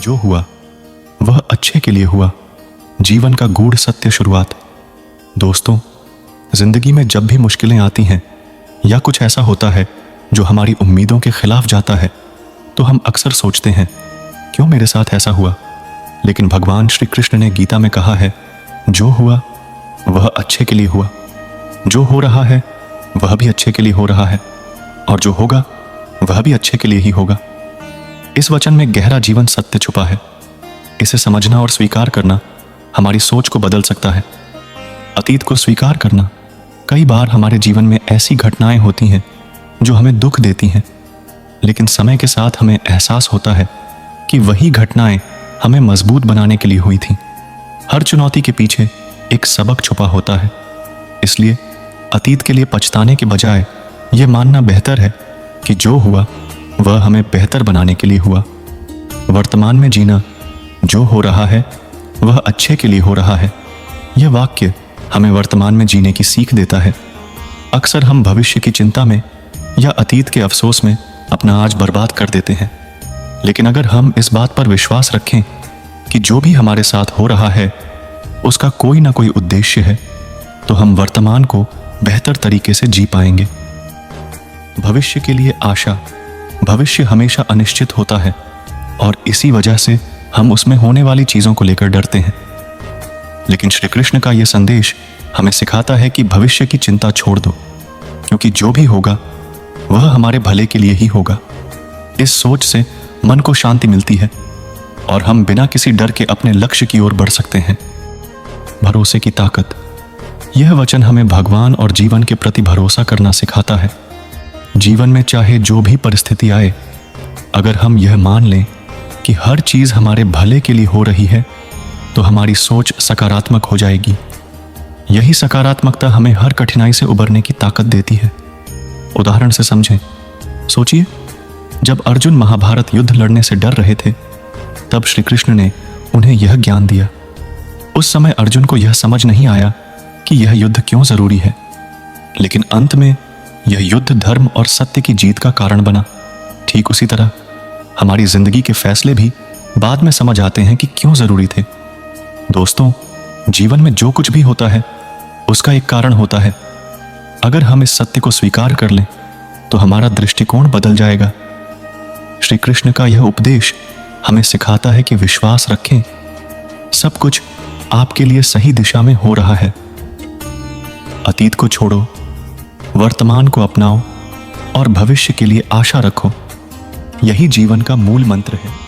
जो हुआ वह अच्छे के लिए हुआ। जीवन का गूढ़ सत्य शुरुआत। दोस्तों, जिंदगी में जब भी मुश्किलें आती हैं या कुछ ऐसा होता है जो हमारी उम्मीदों के खिलाफ जाता है, तो हम अक्सर सोचते हैं, क्यों मेरे साथ ऐसा हुआ। लेकिन भगवान श्री कृष्ण ने गीता में कहा है, जो हुआ वह अच्छे के लिए हुआ। जो हो रहा है वह भी अच्छे के लिए हो रहा है, और जो होगा वह भी अच्छे के लिए ही होगा। इस वचन में गहरा जीवन सत्य छुपा है। इसे समझना और स्वीकार करना हमारी सोच को बदल सकता है। अतीत को स्वीकार करना। कई बार हमारे जीवन में ऐसी घटनाएं होती हैं जो हमें दुख देती हैं, लेकिन समय के साथ हमें एहसास होता है कि वही घटनाएं हमें मजबूत बनाने के लिए हुई थीं। हर चुनौती के पीछे एक सबक छुपा होता है। इसलिए अतीत के लिए पछताने के बजाय यह मानना बेहतर है कि जो हुआ वह हमें बेहतर बनाने के लिए हुआ। वर्तमान में जीना। जो हो रहा है वह अच्छे के लिए हो रहा है। यह वाक्य हमें वर्तमान में जीने की सीख देता है। अक्सर हम भविष्य की चिंता में या अतीत के अफसोस में अपना आज बर्बाद कर देते हैं, लेकिन अगर हम इस बात पर विश्वास रखें कि जो भी हमारे साथ हो रहा है उसका कोई ना कोई उद्देश्य है, तो हम वर्तमान को बेहतर तरीके से जी पाएंगे। भविष्य के लिए आशा। भविष्य हमेशा अनिश्चित होता है और इसी वजह से हम उसमें होने वाली चीजों को लेकर डरते हैं। लेकिन श्री कृष्ण का यह संदेश हमें सिखाता है कि भविष्य की चिंता छोड़ दो, क्योंकि जो भी होगा वह हमारे भले के लिए ही होगा। इस सोच से मन को शांति मिलती है और हम बिना किसी डर के अपने लक्ष्य की ओर बढ़ सकते हैं। भरोसे की ताकत। यह वचन हमें भगवान और जीवन के प्रति भरोसा करना सिखाता है। जीवन में चाहे जो भी परिस्थिति आए, अगर हम यह मान लें कि हर चीज हमारे भले के लिए हो रही है, तो हमारी सोच सकारात्मक हो जाएगी। यही सकारात्मकता हमें हर कठिनाई से उबरने की ताकत देती है। उदाहरण से समझें। सोचिए, जब अर्जुन महाभारत युद्ध लड़ने से डर रहे थे, तब श्री कृष्ण ने उन्हें यह ज्ञान दिया। उस समय अर्जुन को यह समझ नहीं आया कि यह युद्ध क्यों जरूरी है, लेकिन अंत में यह युद्ध धर्म और सत्य की जीत का कारण बना। ठीक उसी तरह हमारी जिंदगी के फैसले भी बाद में समझ आते हैं कि क्यों जरूरी थे। दोस्तों, जीवन में जो कुछ भी होता है उसका एक कारण होता है। अगर हम इस सत्य को स्वीकार कर लें तो हमारा दृष्टिकोण बदल जाएगा। श्री कृष्ण का यह उपदेश हमें सिखाता है कि विश्वास रखें, सब कुछ आपके लिए सही दिशा में हो रहा है। अतीत को छोड़ो, वर्तमान को अपनाओ और भविष्य के लिए आशा रखो। यही जीवन का मूल मंत्र है।